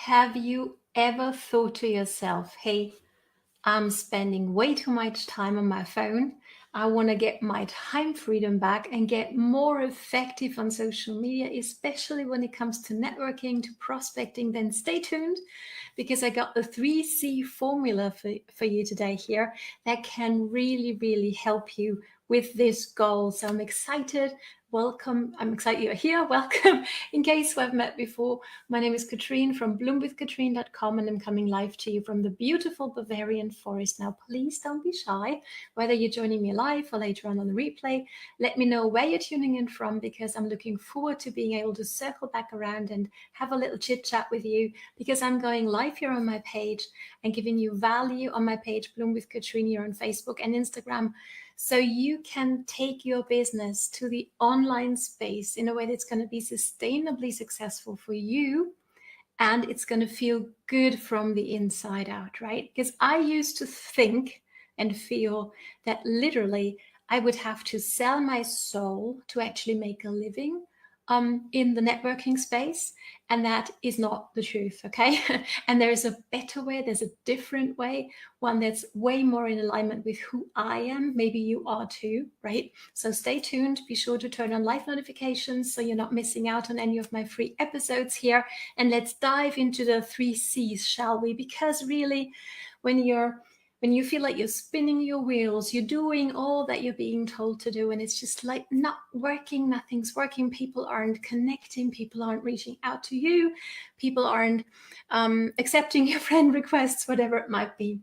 Have you ever thought to yourself, hey, I'm spending way too much time on my phone. I want to get my time freedom back and get more effective on social media, especially when it comes to networking, to prospecting. Then stay tuned because I got the 3C formula for you today here that can really, really help you with this goal. So I'm excited. Welcome. I'm excited you're here. Welcome. In case we've met before, my name is Katrine from bloomwithkatrine.com, and I'm coming live to you from the beautiful Bavarian forest. Now, please don't be shy, whether you're joining me live or later on the replay. Let me know where you're tuning in from, because I'm looking forward to being able to circle back around and have a little chit chat with you, because I'm going live here on my page and giving you value on my page, Bloom with Katrine, here on Facebook and Instagram. So you can take your business to the online space in a way that's going to be sustainably successful for you, and it's going to feel good from the inside out, right? Because I used to think and feel that literally I would have to sell my soul to actually make a living in the networking space, and that is not the truth, okay? And there's a better way, there's a different way, one that's way more in alignment with who I am. Maybe you are too, right? So stay tuned, be sure to turn on live notifications so you're not missing out on any of my free episodes here. And let's dive into the 3Cs, shall we? Because really, when you feel like you're spinning your wheels, you're doing all that you're being told to do, and it's just like not working, nothing's working, people aren't connecting, people aren't reaching out to you, people aren't accepting your friend requests, whatever it might be.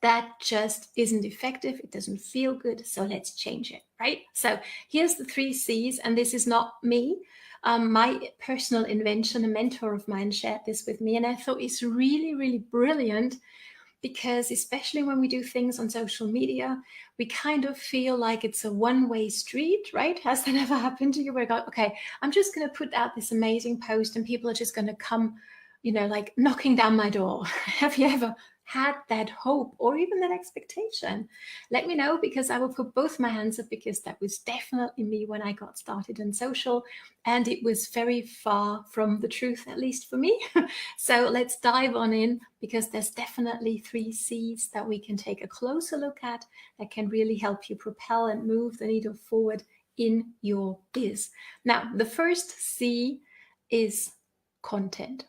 That just isn't effective. It doesn't feel good. So let's change it, right? So here's the 3Cs, and this is not me. My personal invention, a mentor of mine shared this with me, and I thought it's really, really brilliant, because especially when we do things on social media, we kind of feel like it's a one-way street, right? Has that ever happened to you where you go, okay, I'm just going to put out this amazing post and people are just going to come, like knocking down my door? Have you ever had that hope or even that expectation? Let me know, because I will put both my hands up, because that was definitely me when I got started in social, and it was very far from the truth, at least for me. So let's dive on in, because there's definitely 3Cs that we can take a closer look at that can really help you propel and move the needle forward in your biz. Now, the first C is content.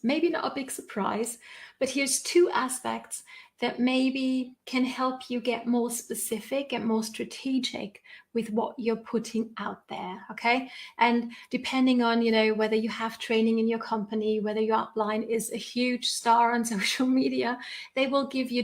Maybe not a big surprise, but here's two aspects that maybe can help you get more specific and more strategic with what you're putting out there, okay? And depending on, whether you have training in your company, whether your upline is a huge star on social media, they will give you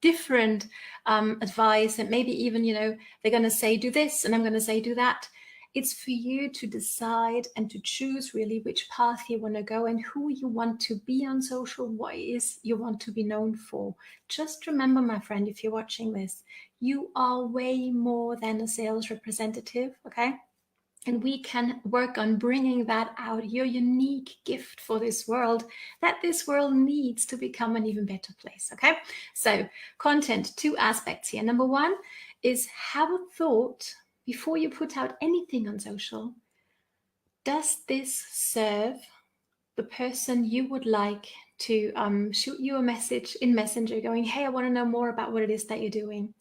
different advice, and maybe even, they're going to say, do this, and I'm going to say, do that. It's for you to decide and to choose really which path you want to go and who you want to be on social, what is you want to be known for. Just remember, my friend, if you're watching this, you are way more than a sales representative, okay? And we can work on bringing that out, your unique gift for this world, that this world needs to become an even better place, okay? So content, two aspects here. Number one is have a thought before you put out anything on social. Does this serve the person you would like to shoot you a message in Messenger going, hey, I want to know more about what it is that you're doing.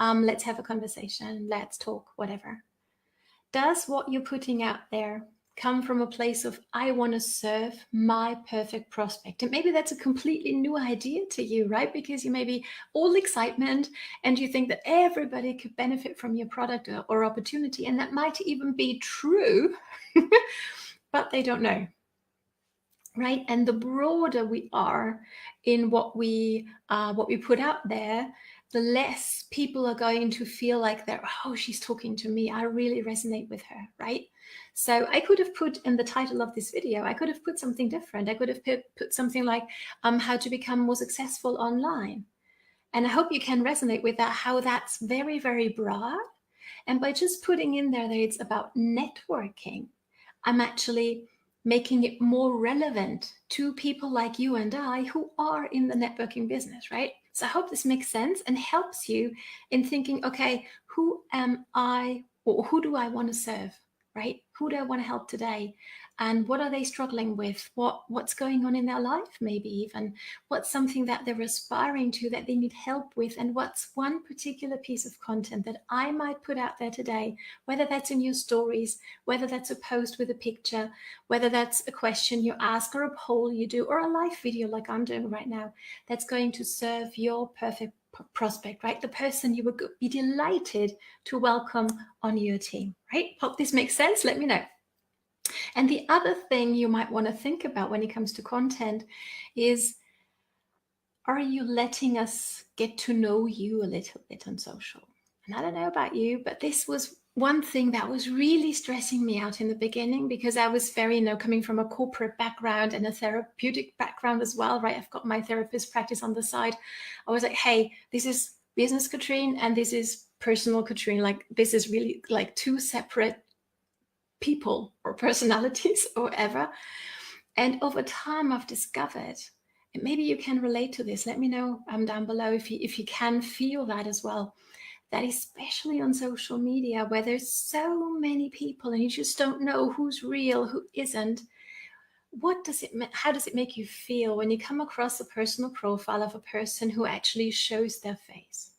Let's have a conversation. Let's talk, whatever. Does what you're putting out there come from a place of, I want to serve my perfect prospect? And maybe that's a completely new idea to you, right? Because you may be all excitement and you think that everybody could benefit from your product or opportunity. And that might even be true, but they don't know. Right? And the broader we are in what we put out there, the less people are going to feel like they're, oh, she's talking to me, I really resonate with her, right? So I could have put in the title of this video, I could have put something different. I could have put something like how to become more successful online. And I hope you can resonate with that, how that's very, very broad. And by just putting in there that it's about networking, I'm actually making it more relevant to people like you and I who are in the networking business, right? So I hope this makes sense and helps you in thinking, okay, who am I, or who do I want to serve, right? Who do I want to help today? And what are they struggling with? What's going on in their life, maybe even? What's something that they're aspiring to that they need help with? And what's one particular piece of content that I might put out there today, whether that's in your stories, whether that's a post with a picture, whether that's a question you ask or a poll you do or a live video like I'm doing right now, that's going to serve your perfect prospect, right? The person you would be delighted to welcome on your team, right? Hope this makes sense. Let me know. And the other thing you might want to think about when it comes to content is, are you letting us get to know you a little bit on social? And I don't know about you, but this was one thing that was really stressing me out in the beginning, because I was very, coming from a corporate background and a therapeutic background as well, right? I've got my therapist practice on the side. I was like, hey, this is business Katrine and this is personal Katrine. Like, this is really like two separate people or personalities or whatever. And over time, I've discovered, and maybe you can relate to this. Let me know down below if you can feel that as well. That especially on social media, where there's so many people and you just don't know who's real, who isn't. How does it make you feel when you come across a personal profile of a person who actually shows their face,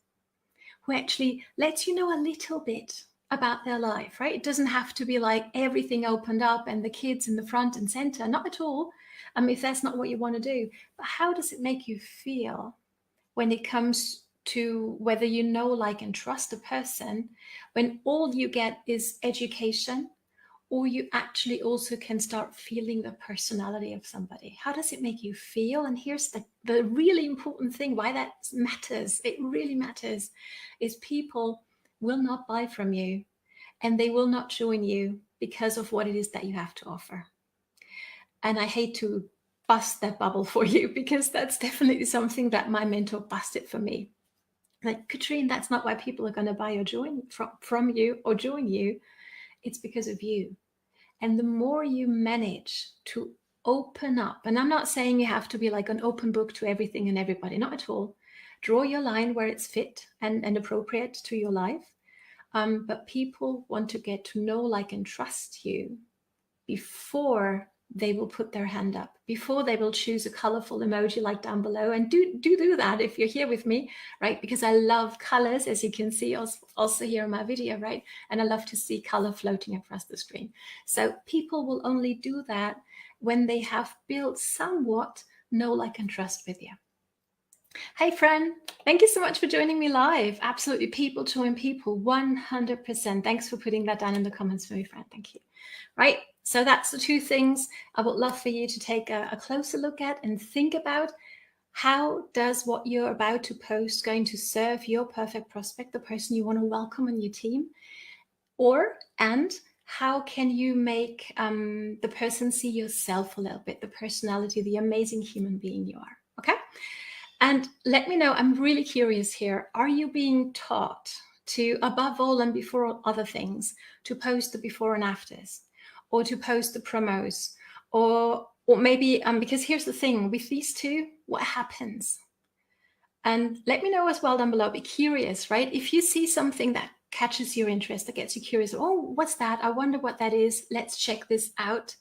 who actually lets you know a little bit about their life, right? It doesn't have to be like everything opened up and the kids in the front and center, not at all. If that's not what you want to do. But how does it make you feel when it comes to whether you know, like, and trust a person, when all you get is education, or you actually also can start feeling the personality of somebody? How does it make you feel? And here's the really important thing, why that matters. It really matters, is people will not buy from you and they will not join you because of what it is that you have to offer. And I hate to bust that bubble for you, because that's definitely something that my mentor busted for me. Like, Katrine, that's not why people are going to buy or join from you or join you. It's because of you. And the more you manage to open up, and I'm not saying you have to be like an open book to everything and everybody, not at all. Draw your line where it's fit and appropriate to your life. But people want to get to know, like, and trust you before they will put their hand up, before they will choose a colorful emoji like down below. And do that if you're here with me, right? Because I love colors, as you can see also here in my video, right? And I love to see color floating across the screen. So people will only do that when they have built somewhat know, like, and trust with you. Hey, friend, thank you so much for joining me live. Absolutely, people join people, 100%. Thanks for putting that down in the comments for me, friend. Thank you. Right, so that's the two things I would love for you to take a closer look at and think about. How does what you're about to post going to serve your perfect prospect, the person you want to welcome on your team? And how can you make the person see yourself a little bit, the personality, the amazing human being you are, okay? And let me know, I'm really curious here. Are you being taught to, above all and before all other things, to post the before and afters, or to post the promos, or maybe, because here's the thing, with these two, what happens? And let me know as well down below, be curious, right? If you see something that catches your interest, that gets you curious, oh, what's that? I wonder what that is. Let's check this out.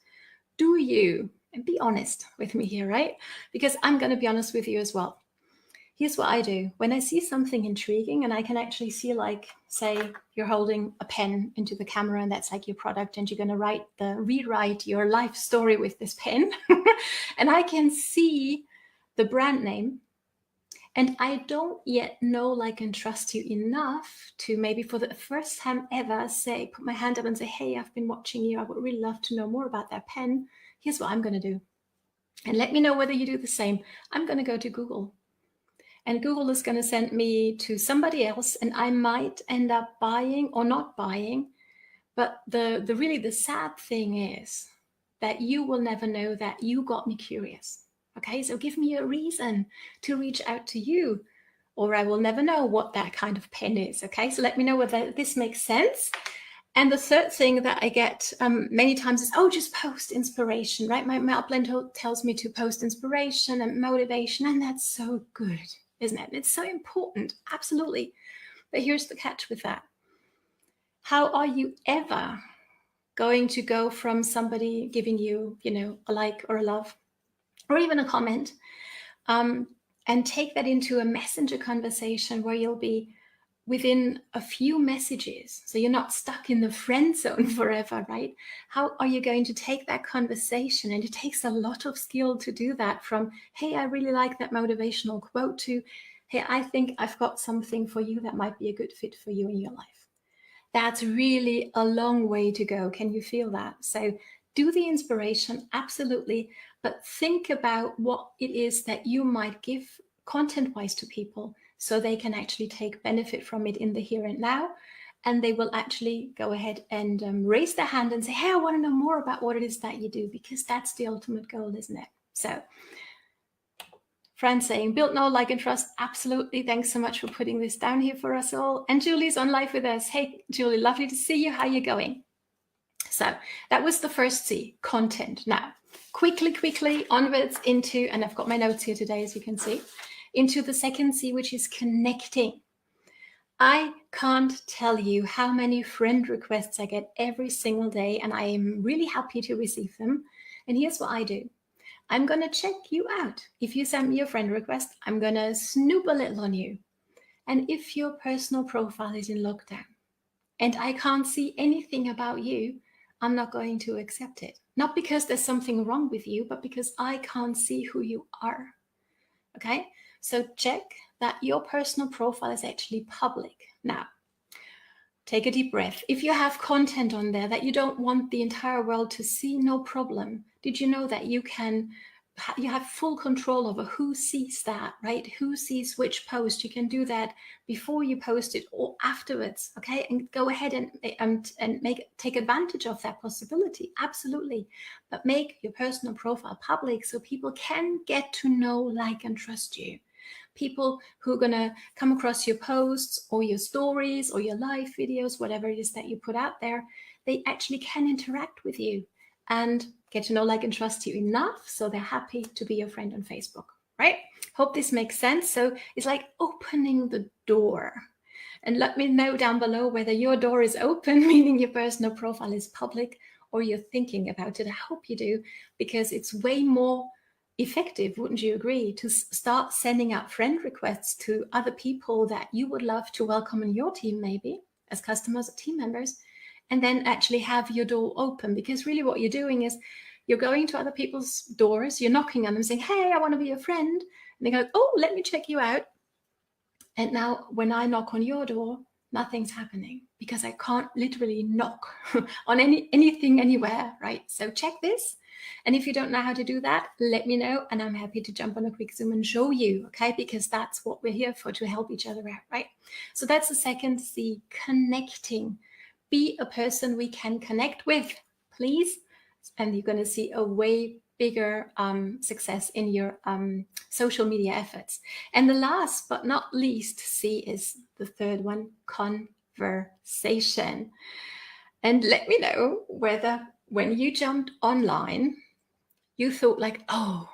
Do you? And be honest with me here, right? Because I'm going to be honest with you as well. Here's what I do. When I see something intriguing and I can actually see, like, say you're holding a pen into the camera and that's like your product and you're going to rewrite your life story with this pen and I can see the brand name and I don't yet know, like, and trust you enough to maybe for the first time ever put my hand up and say, hey, I've been watching you. I would really love to know more about that pen. Here's what I'm going to do. And let me know whether you do the same. I'm going to go to Google. And Google is going to send me to somebody else, and I might end up buying or not buying. But the sad thing is that you will never know that you got me curious. Okay, so give me a reason to reach out to you, or I will never know what that kind of pen is. Okay, so let me know whether this makes sense. And the third thing that I get many times is, oh, just post inspiration, right? My upline tells me to post inspiration and motivation, and that's so good, isn't it? It's so important, absolutely. But here's the catch with that. How are you ever going to go from somebody giving you, a like or a love or even a comment, and take that into a messenger conversation where you'll be within a few messages. So you're not stuck in the friend zone forever, right? How are you going to take that conversation? And it takes a lot of skill to do that, from, hey, I really like that motivational quote, to, hey, I think I've got something for you that might be a good fit for you in your life. That's really a long way to go. Can you feel that? So do the inspiration, absolutely, but think about what it is that you might give content-wise to people so they can actually take benefit from it in the here and now. And they will actually go ahead and raise their hand and say, hey, I want to know more about what it is that you do, because that's the ultimate goal, isn't it? So Fran saying, build, know, like, and trust. Absolutely. Thanks so much for putting this down here for us all. And Julie's on live with us. Hey, Julie, lovely to see you. How are you going? So that was the first C, content. Now, quickly onwards into, and I've got my notes here today, as you can see, into the second C, which is connecting. I can't tell you how many friend requests I get every single day, and I am really happy to receive them. And here's what I do. I'm going to check you out. If you send me a friend request, I'm going to snoop a little on you. And if your personal profile is in lockdown and I can't see anything about you, I'm not going to accept it. Not because there's something wrong with you, but because I can't see who you are. Okay? So check that your personal profile is actually public. Now, take a deep breath. If you have content on there that you don't want the entire world to see, no problem. Did you know that you have full control over who sees that, right? Who sees which post? You can do that before you post it or afterwards, okay? And go ahead and take advantage of that possibility, absolutely. But make your personal profile public so people can get to know, like, and trust you. People who are going to come across your posts or your stories or your live videos, whatever it is that you put out there, they actually can interact with you and get to know, like, and trust you enough so they're happy to be your friend on Facebook, right? Hope this makes sense. So it's like opening the door. And let me know down below whether your door is open, meaning your personal profile is public, or you're thinking about it. I hope you do, because it's way more effective, wouldn't you agree, to start sending out friend requests to other people that you would love to welcome in your team, maybe as customers or team members, and then actually have your door open. Because really what you're doing is you're going to other people's doors, you're knocking on them saying, hey, I want to be your friend. And they go, oh, let me check you out. And now when I knock on your door, nothing's happening because I can't literally knock on anything anywhere, right? So check this. And if you don't know how to do that, let me know, and I'm happy to jump on a quick Zoom and show you, okay? Because that's what we're here for, to help each other out, right? So that's the second C, connecting. Be a person we can connect with, please. And you're going to see a way bigger success in your social media efforts. And the last but not least C is the third one, conversation. And let me know whether when you jumped online, you thought like, oh,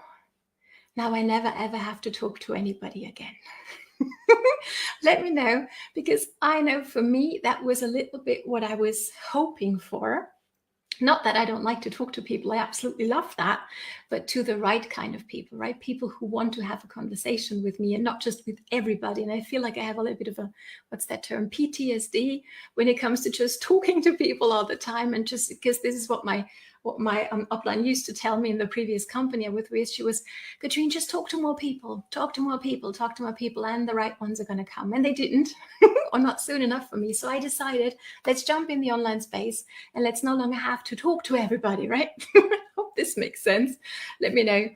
now I never ever have to talk to anybody again. Let me know, because I know for me, that was a little bit what I was hoping for. Not that I don't like to talk to people, I absolutely love that, but to the right kind of people, right? People who want to have a conversation with me and not just with everybody. And I feel like I have a little bit of a, what's that term, PTSD, when it comes to just talking to people all the time. And just because this is what my upline used to tell me in the previous company I was with. She was, Katrine, just talk to more people, talk to more people, and the right ones are going to come. And they didn't, or not soon enough for me. So I decided, let's jump in the online space and let's no longer have to talk to everybody, right? Hope this makes sense. Let me know.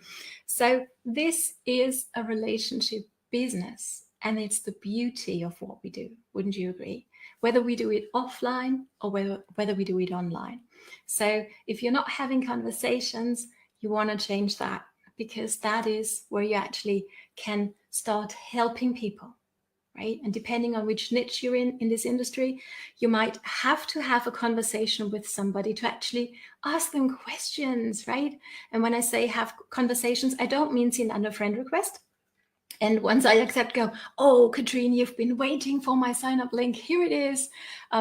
So this is a relationship business, and it's the beauty of what we do. Wouldn't you agree? Whether we do it offline or whether we do it online. So if you're not having conversations, you want to change that, because that is where you actually can start helping people, right? And depending on which niche you're in this industry, you might have to have a conversation with somebody to actually ask them questions, right? And when I say have conversations, I don't mean send under friend request. And once I accept, go, oh, Katrine, you've been waiting for my sign-up link. Here it is.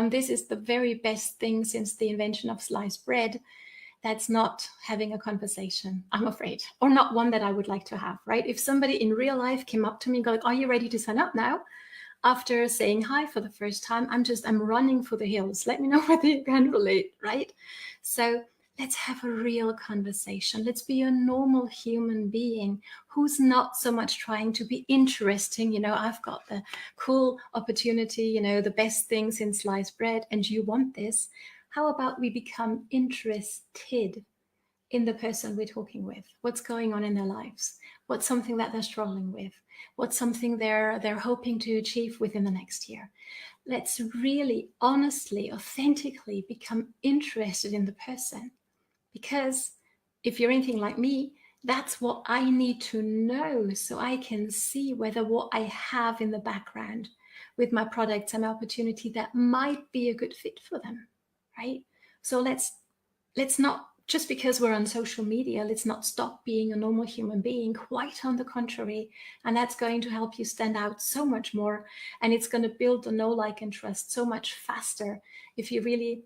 This is the very best thing since the invention of sliced bread. That's not having a conversation, I'm afraid, or not one that I would like to have, right? If somebody in real life came up to me and go, are you ready to sign up now? After saying hi for the first time, I'm running for the hills. Let me know whether you can relate, right? So let's have a real conversation. Let's be a normal human being who's not so much trying to be interesting. I've got the cool opportunity, the best things in sliced bread, and you want this. How about we become interested in the person we're talking with? What's going on in their lives? What's something that they're struggling with? What's something they're hoping to achieve within the next year? Let's really honestly, authentically become interested in the person. Because if you're anything like me, that's what I need to know so I can see whether what I have in the background with my products and my opportunity that might be a good fit for them, right? So let's not, just because we're on social media, let's not stop being a normal human being. Quite on the contrary. And that's going to help you stand out so much more. And it's going to build the know, like, and trust so much faster if you really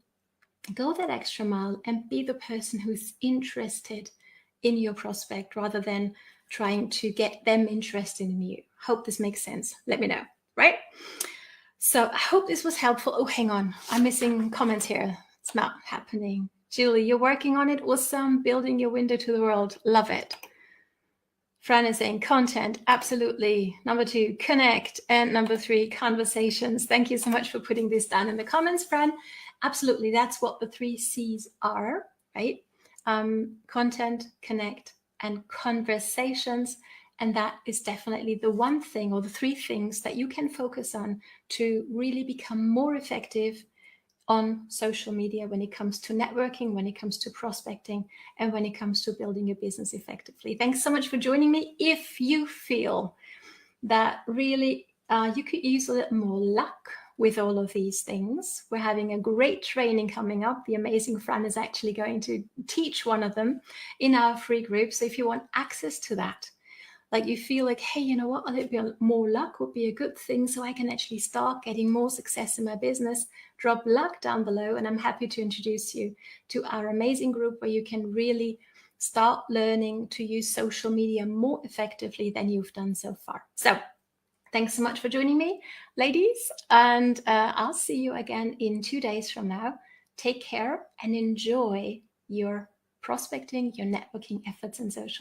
go that extra mile and be the person who's interested in your prospect rather than trying to get them interested in you. Hope this makes sense. Let me know, right? So I hope this was helpful. Oh, hang on. I'm missing comments here. It's not happening. Julie, you're working on it. Awesome. Building your window to the world. Love it. Fran is saying content. Absolutely. Number 2, connect. And number 3, conversations. Thank you so much for putting this down in the comments, Fran. Absolutely. That's what the 3 C's are, right? Content, connect, and conversations. And that is definitely the one thing, or the 3 things that you can focus on to really become more effective on social media when it comes to networking, when it comes to prospecting, and when it comes to building your business effectively. Thanks so much for joining me. If you feel that really you could use a little more luck with all of these things, we're having a great training coming up. The amazing Fran is actually going to teach one of them in our free group. So if you want access to that, like you feel like, hey, you know what, a little bit more luck would be a good thing so I can actually start getting more success in my business, drop luck down below, and I'm happy to introduce you to our amazing group where you can really start learning to use social media more effectively than you've done so far. So thanks so much for joining me, ladies, and I'll see you again in 2 days from now. Take care and enjoy your prospecting, your networking efforts in social.